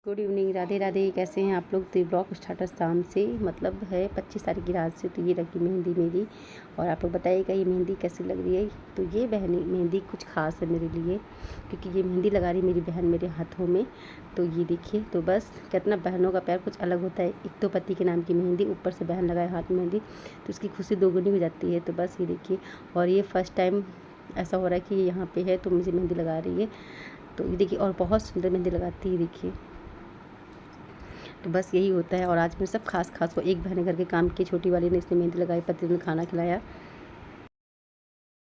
Good evening, Radhe Radhe. कैसे हैं आप लोग। तो ब्लॉग स्टार्टर शाम से मतलब है 25 तारीख की रात से। तो ये लगी मेहंदी मेरी, और आप लोग बताइएगा ये मेहंदी कैसी लग रही है। तो ये बहन मेहंदी कुछ खास है मेरे लिए, क्योंकि ये मेहंदी लगा रही मेरी बहन मेरे हाथों में। तो ये देखिए, तो बस कितना बहनों का प्यार कुछ अलग होता है। एक तो पति के नाम की मेहंदी, ऊपर से बहन लगाए हाथ में मेहंदी, तो उसकी खुशी दोगुनी हो जाती है। तो बस ये देखिए, और ये फर्स्ट टाइम ऐसा हो रहा है कि ये यहाँ पे है तो मुझे मेहंदी लगा रही है। तो ये देखिए, और बहुत सुंदर मेहंदी लगाती है, देखिए। तो बस यही होता है। और आज मैं सब खास को एक बहन घर के काम की, छोटी वाली ने इसने मेहंदी लगाई, पति ने खाना खिलाया।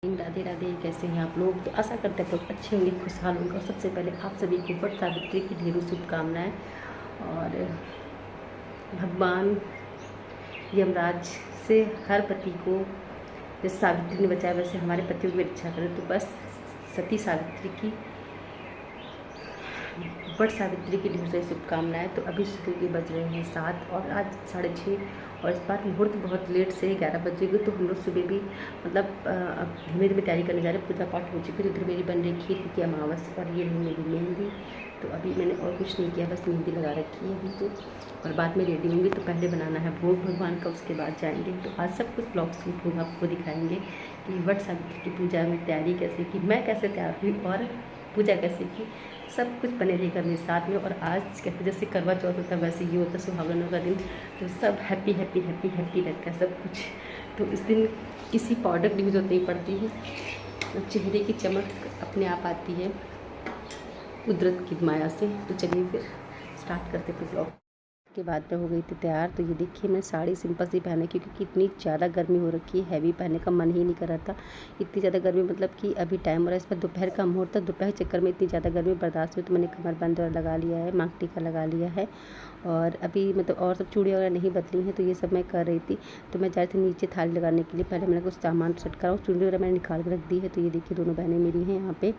राधे राधे, कैसे हैं आप लोग। तो आशा करते हैं आप लोग अच्छे होंगे, खुशहाल होंगे। और सबसे पहले आप सभी को वट सावित्री की ढेरों शुभकामनाएं। और भगवान यमराज से हर पति को जैसे सावित्री ने बचाया, वैसे हमारे पतियों की भी रक्षा करें। तो बस सती सावित्री की, वट सावित्री की ढेर सारी शुभकामनाएं। तो अभी सुबह के बज रहे हैं 7 और आज 6:30, और इस बार मुहूर्त बहुत लेट से 11 बजेगी। तो हम लोग सुबह भी मतलब अब धीमे धीमे तैयारी करने जा रहे हैं। पूजा पाठ हो चुकी है। तो इधर मेरी बन रही खीर की अमावस, और ये रही मेरी मेहंदी। तो अभी मैंने और कुछ नहीं किया, बस मेहंदी लगा रखी है अभी तो। और बाद में रेडी होंगी, तो पहले बनाना है भोग भगवान का, उसके बाद जाएंगे। तो आज सब कुछ ब्लॉग शूट होगा, आपको दिखाएंगे कि वट सावित्री की पूजा में तैयारी कैसे की, मैं कैसे तैयार हुई और पूजा कैसे की, सब कुछ बने रहेगा मेरे साथ में। और आज कहते जैसे करवा चौथ होता है, वैसे ये होता है सुहागनों का दिन। तो सब हैप्पी हैप्पी हैप्पी हैप्पी रहता है सब कुछ। तो इस दिन किसी पाउडर की भी जरूरत नहीं पड़ती है, चेहरे की चमक अपने आप आती है कुदरत की माया से। तो चलिए फिर स्टार्ट करते थे ब्लॉग। के बाद में हो गई थी तैयार। तो ये देखिए, मैं साड़ी सिंपल सी पहने, क्योंकि इतनी ज़्यादा गर्मी हो रखी है, हैवी पहनने का मन ही नहीं कर रहा था। इतनी ज़्यादा गर्मी मतलब कि अभी टाइम हो रहा है, इस पर दोपहर का मुहूर्त था। दोपहर चक्कर में इतनी ज़्यादा गर्मी बर्दाश्त हुई, तो मैंने कमरबंद और लगा लिया है, मांग टीका लगा लिया है। और अभी मतलब और सब चूड़ी वगैरह नहीं बदली हैं, तो ये सब मैं कर रही थी। तो मैं जा रही थी नीचे थाली लगाने के लिए। पहले मैंने कुछ सामान सेट करा, चूड़ी वगैरह मैंने निकाल के रख दी है। तो ये देखिए, दोनों बहनें मेरी हैं यहाँ पे।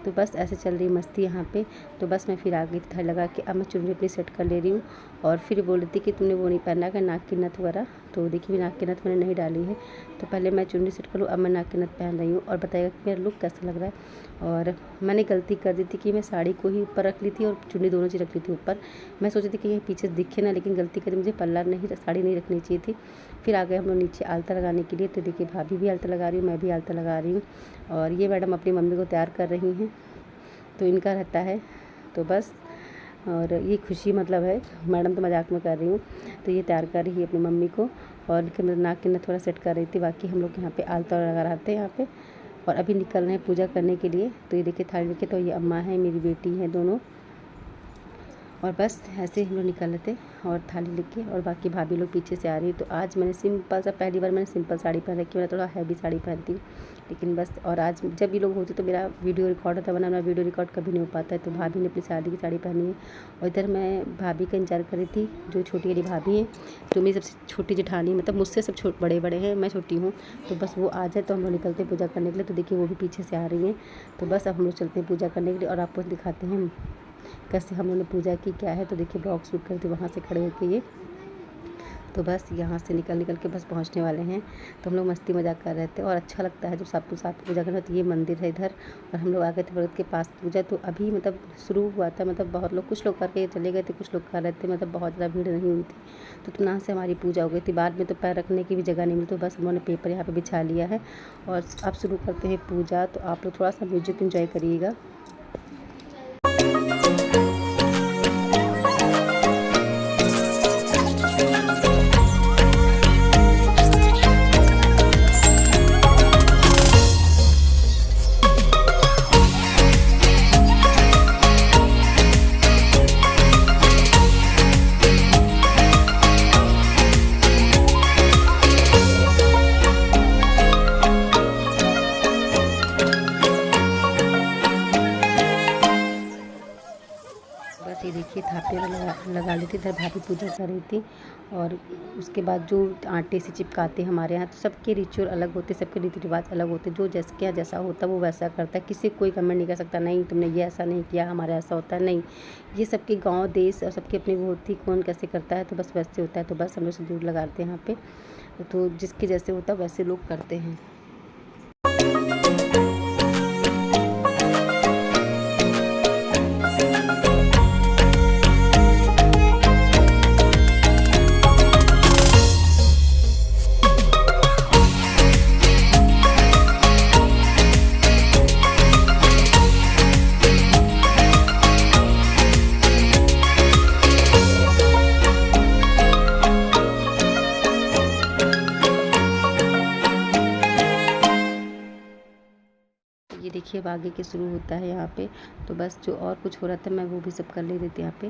तो बस ऐसे चल रही मस्ती यहाँ पे। तो बस मैं फिर आ गई थाली लगा के। अब मैं चुन्नी अपनी सेट कर ले रही हूँ। और फिर बोल रही थी कि तुमने वो नहीं पहना कि नाक की नथ वगैरह। तो देखिए, नाक की नथ मैंने नहीं डाली है। तो पहले मैं चुन्नी सेट कर लूँ, अब मैं नाक की नथ पहन रही हूँ। और बताइएगा कि मेरा लुक कैसा लग रहा है। और मैंने गलती कर दी थी कि मैं साड़ी को ही ऊपर रख ली थी और चुन्नी दोनों चीज़ रख ली थी ऊपर। मैं सोची थी कि ये पीछे दिखे ना, लेकिन गलती करी, मुझे पल्ला नहीं, साड़ी नहीं रखनी चाहिए थी। फिर आ गए हम लोग नीचे आलता लगाने के लिए। तो देखिए, भाभी भी आलता लगा रही हूँ, मैं भी आलता लगा रही हूँ। और ये मैडम अपनी मम्मी को तैयार कर रही हैं, तो इनका रहता है। तो बस, और ये खुशी मतलब है, मैडम तो मजाक में कर रही हूँ। तो ये तैयार कर रही है अपनी मम्मी को, और मेरे नाक की नथ थोड़ा सेट कर रही थी। बाकी हम लोग यहाँ पे आलता लगा रहे थे यहाँ पे। और अभी निकल रहे हैं पूजा करने के लिए। तो ये देखिए थाली लेके, तो ये अम्मा है, मेरी बेटी है दोनों। और बस ऐसे हम लोग निकल रहे थे और थाली लेके, और बाकी भाभी लोग पीछे से आ रही है। तो आज मैंने सिंपल सा, पहली बार मैंने सिंपल साड़ी पहन रखी, मैं थोड़ा हैवी साड़ी पहनती हूँ, लेकिन बस। और आज जब ये लोग होते तो मेरा वीडियो रिकॉर्ड होता, वरना मेरा वीडियो रिकॉर्ड कभी नहीं हो पाता है। तो भाभी ने अपनी शादी की साड़ी पहनी है। और इधर मैं भाभी का इंतजार कर रही थी, जो छोटी वाली भाभी है, जो मेरी सबसे छोटी जेठानी, मतलब मुझसे सब बड़े बड़े हैं, मैं छोटी हूँ। तो बस वो आ जाए तो हम लोग निकलते हैं पूजा करने के लिए। तो देखिए, वो भी पीछे से आ रही हैं। तो बस अब हम लोग चलते हैं पूजा करने के लिए, और आपको दिखाते हैं कैसे हम लोगों ने पूजा की, क्या है। तो देखिए, ब्लॉग शूट करते वहाँ से खड़े होके ये। तो बस यहाँ से निकल के बस पहुँचने वाले हैं। तो हम लोग मस्ती मजाक कर रहे थे, और अच्छा लगता है जब सबको साथ पूजा करना। तो ये मंदिर है इधर, और हम लोग आ गए थे व्रत के पास पूजा। तो अभी मतलब शुरू हुआ था, मतलब बहुत लोग, कुछ लोग करके चले गए थे, कुछ लोग कर रहे थे, मतलब बहुत ज़्यादा भीड़ नहीं हुई थी। तो इतना से हमारी पूजा हो गई थी। बाद में तो पैर रखने की भी जगह नहीं मिली, तो बस उन्होंने पेपर यहाँ पर बिछा लिया है। और अब शुरू करते हैं पूजा। तो आप लोग थोड़ा सा म्यूजिक इन्जॉय करिएगा। बस ये देखिए, थापे लगा ली थी, इधर भाभी पूजा कर रही थी। और उसके बाद जो आटे से चिपकाते हैं हमारे यहाँ, तो सबके रिचुअल अलग होते, सबके रीति रिवाज अलग होते। जो जैसे क्या जैसा होता है वो वैसा करता है। किसी कोई कमेंट नहीं कर सकता, नहीं तुमने ये ऐसा नहीं किया, हमारा ऐसा होता है, नहीं। ये सबके गाँव देश और सबकी अपनी वो होती, कौन कैसे करता है, तो बस वैसे होता है। तो बस हम लोग सिंदूर लगाते हैं यहाँ पे। तो जिसके जैसे होता है वैसे लोग करते हैं। देखिए अब आगे के शुरू होता है यहाँ पे। तो बस जो और कुछ हो रहा था मैं वो भी सब कर ले रही थी यहाँ पे।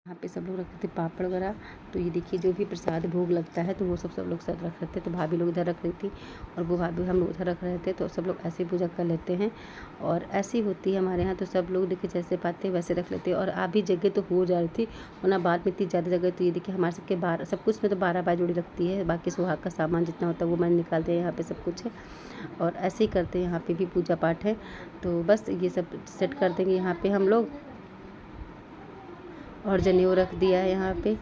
यहाँ पे सब लोग रखते थे पापड़ वगैरह। तो ये देखिए जो भी प्रसाद भोग लगता है तो वो सब लोग सब रख रहे थे। तो भाभी लोग इधर रख रही थी और वो भाभी हम लोग उधर रख रहे थे। तो सब लोग ऐसे ही पूजा कर लेते हैं और ऐसी होती है हमारे यहाँ। तो सब लोग देखिए जैसे पाते वैसे रख लेते हैं। और आधी जगह तो हो जा रही थी वरना बाद में इतनी ज़्यादा जगह। तो ये देखिए हमारे सबके 12 सब कुछ में तो 12 जोड़ी लगती है। बाकी सुहाग का सामान जितना होता है वो मैंने निकाल दिया। यहाँ पर सब कुछ है और ऐसे ही करते हैं। यहाँ पर भी पूजा पाठ है। तो बस ये सब सेट कर देंगे यहाँ पर हम लोग। और जनेऊ रख दिया है यहाँ पे।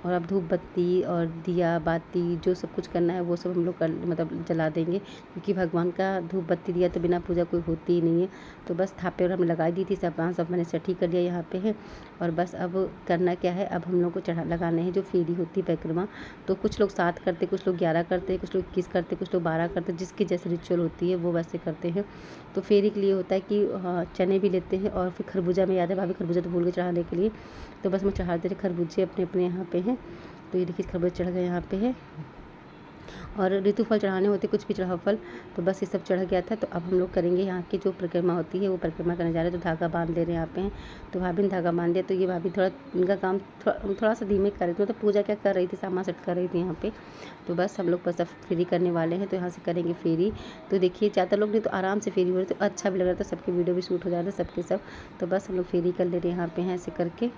और अब धूप बत्ती और दिया बाती जो सब कुछ करना है वो सब हम लोग कर मतलब जला देंगे, क्योंकि भगवान का धूप बत्ती दिया तो बिना पूजा कोई होती ही नहीं है। तो बस थापे और हमने लगा दी थी सब मैंने सेट ही कर दिया यहाँ पे है। और बस अब करना क्या है, अब हम लोग को चढ़ा लगाने हैं जो फेरी होती है परिक्रमा। तो कुछ लोग 7 करते, कुछ लोग 11 करते, कुछ लोग 21 करते, कुछ लोग 12 करते, जिसकी जैसे रिचुअल होती है वो वैसे करते हैं। तो फेरी के लिए होता है कि चने भी लेते हैं और फिर खरबूजा में, याद है भाभी खरबूजा तो भूल गए चढ़ाने के लिए। तो बस मैं चढ़ा दे रहे खरबूजे अपने अपने यहाँ पे हैं। तो ये देखिए खरबूजे चढ़ गए यहाँ पे है। और ऋतु फल चढ़ाने होते कुछ भी चढ़ाओ फल। तो बस ये सब चढ़ गया था। तो अब हम लोग करेंगे यहाँ की जो परिक्रमा होती है वो परिक्रमा करने जा रहे हैं। तो धागा बांध ले रहे हैं यहाँ पे हैं। तो भाभी ने धागा बांध दिया। तो ये भाभी थोड़ा इनका काम थोड़ा सा धीमे कर रही थी। मतलब पूजा क्या कर रही थी, सामान सेट कर रही थी यहाँ पे। तो बस हम लोग बस अब फेरी करने वाले हैं। तो यहाँ से करेंगे फेरी। तो देखिए ज़्यादा लोग नहीं तो आराम से फेरी हो रही। तो अच्छा भी लग रहा था, सबके वीडियो भी शूट हो जा रहे थे सबके सब। तो बस हम लोग फेरी कर ले रहे हैं यहाँ पे हैं ऐसे करके।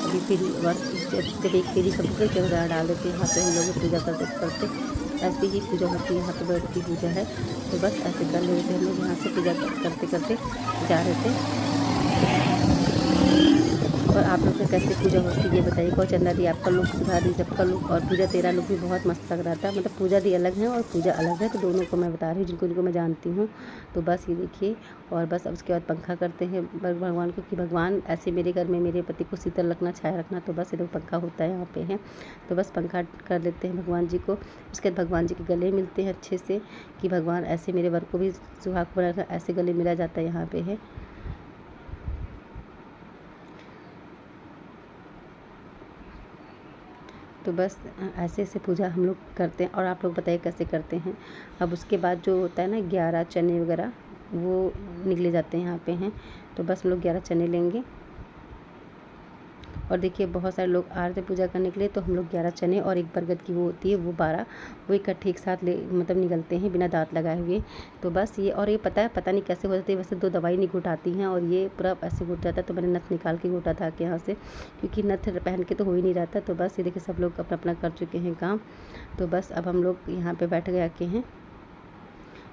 अभी फेरी जब एक फेरी कंप्लीट जगह डाल देते हैं यहाँ पे हम लोग पूजा करते करते। ऐसी ही पूजा होती है यहाँ पे, बैठ की पूजा है। तो बस ऐसे कर ले रहे थे हम लोग यहाँ से पूजा करते करते जा रहे थे। और आप लोग का कैसे पूजा होती है ये बताइए। और चंदा दी आपका लुक, सुधा दी सबका लुक, और पूजा तेरा लुक भी बहुत मस्त लग रहा था। मतलब पूजा दी अलग है और पूजा अलग है, तो दोनों को मैं बता रही हूँ जिनको मैं जानती हूँ। तो बस ये देखिए। और बस अब उसके बाद पंखा करते हैं भगवान को, कि भगवान ऐसे मेरे घर में मेरे पति को शीतल रखना, छाया रखना। तो बस ये लोग पंखा होता है यहाँ पे है। तो बस पंखा कर लेते हैं भगवान जी को। उसके बाद भगवान जी के गले मिलते हैं अच्छे से, कि भगवान ऐसे मेरे वर को भी सुहाग बना, ऐसे गले मिला जाता है यहाँ पे है। तो बस ऐसे ऐसे पूजा हम लोग करते हैं। और आप लोग बताइए कैसे करते हैं। अब उसके बाद जो होता है ना 11 चने वगैरह वो निकले जाते हैं यहाँ पे हैं। तो बस हम लोग 11 चने लेंगे। और देखिए बहुत सारे लोग आ रहे थे पूजा करने के लिए। तो हम लोग 11 चने और एक बरगद की वो होती है वो 12, वो इकट्ठे एक साथ ले मतलब निकलते हैं बिना दांत लगाए हुए। तो बस ये, और ये पता नहीं कैसे हो जाती है। वैसे 2 दवाई नहीं घुटाती हैं और ये पूरा ऐसे घुट जाता है। तो मैंने नथ निकाल के घुटा था कि यहाँ से, क्योंकि नथ पहन के तो हो ही नहीं रहा था। तो बस ये देखिए सब लोग अपना अपना कर चुके हैं काम। तो बस अब हम लोग यहाँ पर बैठ गए आके हैं।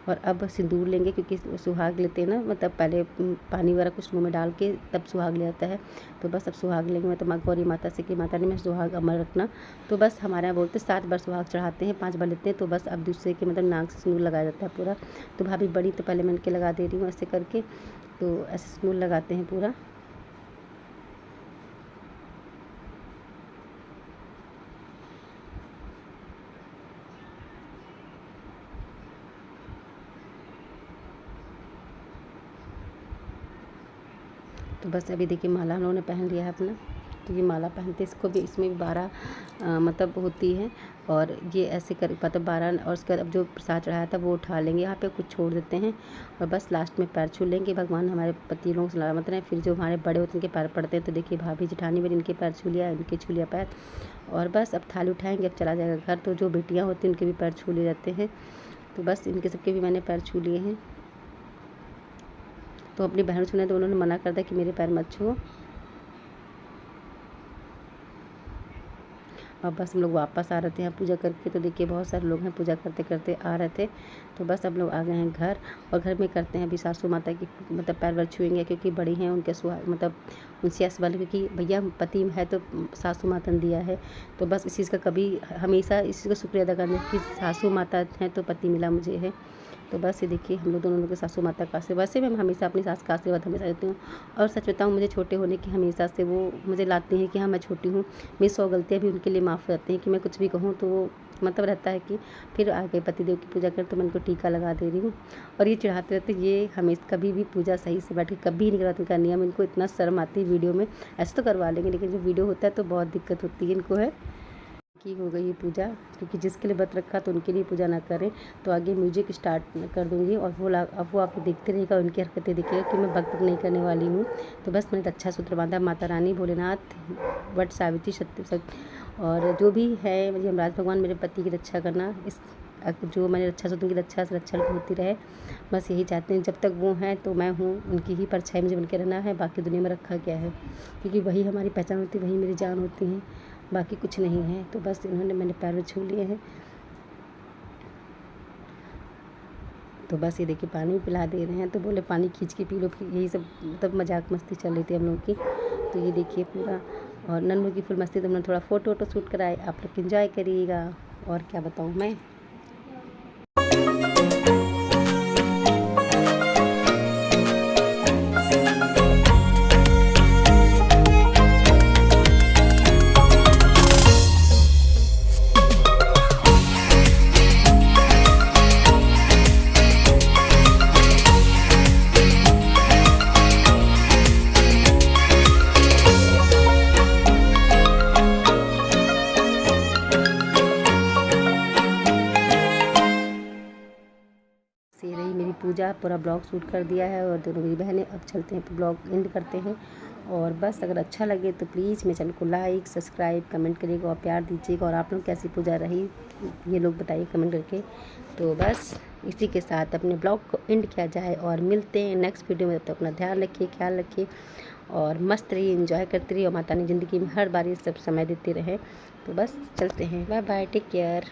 और अब सिंदूर लेंगे, क्योंकि सुहाग लेते हैं ना, मतलब पहले पानी वगैरह कुछ मुँह में डाल के तब सुहाग ले आता है। तो बस अब सुहाग लेंगे। मैं तो माँ गौरी माता से कि माता ने मैं सुहाग अमर रखना। तो बस हमारे यहाँ बोलते 7 बार सुहाग चढ़ाते हैं, 5 बार लेते हैं। तो बस अब दूसरे के मतलब नाक से सिंदूर लगाया जाता है पूरा। तो भाभी बड़ी तो पहले मैं इनके लगा दे रही हूँ ऐसे करके। तो ऐसे सिंदूर लगाते हैं पूरा। तो बस अभी देखिए माला उन्होंने पहन लिया है अपना। तो ये माला पहनते, इसको भी, इसमें भी 12 मतलब होती है। और ये ऐसे कर मतलब 12। और उसके बाद अब जो प्रसाद चढ़ाया था वो उठा लेंगे, यहाँ पे कुछ छोड़ देते हैं। और बस लास्ट में पैर छू लेंगे, भगवान हमारे पति लोगों से सलामत रहें। फिर जो हमारे बड़े होते हैं उनके पैर पड़ते हैं। तो देखिए भाभी जेठानी मेरी इनके पैर छू लिया, इनके छू लिया पैर। और बस अब थाली उठाएंगे, अब चला जाएगा घर। तो जो बेटियाँ होती हैं उनके भी पैर छू लिए जाते हैं। तो बस इनके सबके भी मैंने पैर छू लिए हैं। तो अपनी बहन छूने तो उन्होंने मना कर दिया कि मेरे पैर मत छुओ। और बस हम लोग वापस आ रहे थे यहाँ पूजा करके। तो देखिए बहुत सारे लोग हैं पूजा करते करते आ रहे थे। तो बस हम लोग आ गए हैं घर। और घर में करते हैं अभी सासू माता की मतलब पैर वैर छुएंगे, क्योंकि बड़ी हैं उनके सुहाग मतलब उनसे ऐसे वाले, क्योंकि भैया पति है तो सासू माता ने दिया है। तो बस इस चीज़ का कभी हमेशा इस चीज़ का शुक्रिया अदा करना कि सासू माता हैं तो पति मिला मुझे है। तो बस ये देखिए हम लोग दोनों लोग के सासू माता का आशीर्वाद। वैसे मैं हमेशा अपनी सास का आशीर्वाद हमेशा देती हूँ। और सच बताऊँ मुझे छोटे होने की हमेशा से वो मुझे लाती हैं कि हाँ मैं छोटी हूँ, मेरी 100 गलतियाँ भी उनके लिए माफ़ रहती हैं, कि मैं कुछ भी कहूँ तो वो मतलब रहता है कि फिर आगे पतिदेव की पूजा कर तो मैं उनको टीका लगा दे रही हूँ। और ये चढ़ाते रहते, ये हमेशा कभी भी पूजा सही से बैठ के कभी नहीं करवाती उनका नियम। इनको इतना शर्म आती है वीडियो में, ऐसे तो करवा लेंगे लेकिन जो वीडियो होता है तो बहुत दिक्कत होती है इनको है। की हो गई है पूजा, क्योंकि जिसके लिए व्रत रखा तो उनके लिए पूजा ना करें। तो आगे म्यूजिक स्टार्ट कर दूँगी और अब वो आपको देखते रहेगा, उनकी हरकतें देखिएगा कि मैं भक्त नहीं करने वाली हूँ। तो बस मैंने रक्षा सूत्र बांधा, माता रानी, भोलेनाथ, वट सावित्री, सत्य और जो भी है मुझे यमराज भगवान मेरे पति की रक्षा करना, इस जो मैंने रक्षा सूत्र की रक्षा से रक्षा होती रहे, बस यही चाहते हैं। जब तक वो हैं तो मैं हूँ, उनकी ही परछाई मुझे बन के रहना है। बाकी दुनिया में रखा क्या है, क्योंकि वही हमारी पहचान होती है, वही मेरी जान होती हैं, बाकी कुछ नहीं है। तो बस इन्होंने मैंने पैर में छू लिए हैं। तो बस ये देखिए पानी पिला दे रहे हैं, तो बोले पानी खींच के पी लो, यही सब मतलब मजाक मस्ती चल रही थी हम लोग की। तो ये देखिए पूरा, और नन्नू की फुल मस्ती, तो हमने थोड़ा फ़ोटो वोटो शूट कराए, आप लोग इन्जॉय करिएगा। और क्या बताऊँ मैं। ये रही मेरी पूजा, पूरा ब्लॉग शूट कर दिया है और दोनों मेरी बहनें। अब चलते हैं ब्लॉग एंड करते हैं। और बस अगर अच्छा लगे तो प्लीज़ मेरे चैनल को लाइक, सब्सक्राइब, कमेंट करिएगा और प्यार दीजिएगा। और आप लोग कैसी पूजा रही ये लोग बताइए कमेंट करके। तो बस इसी के साथ अपने ब्लॉग को एंड किया जाए और मिलते हैं नेक्स्ट वीडियो में। तब तक अपना ध्यान रखिए, ख्याल रखिए और मस्त रहिए, एंजॉय करते रहिए और माता ने ज़िंदगी में हर बार ये सब समय देते रहे। तो बस चलते हैं, बाय बाय, टेक केयर।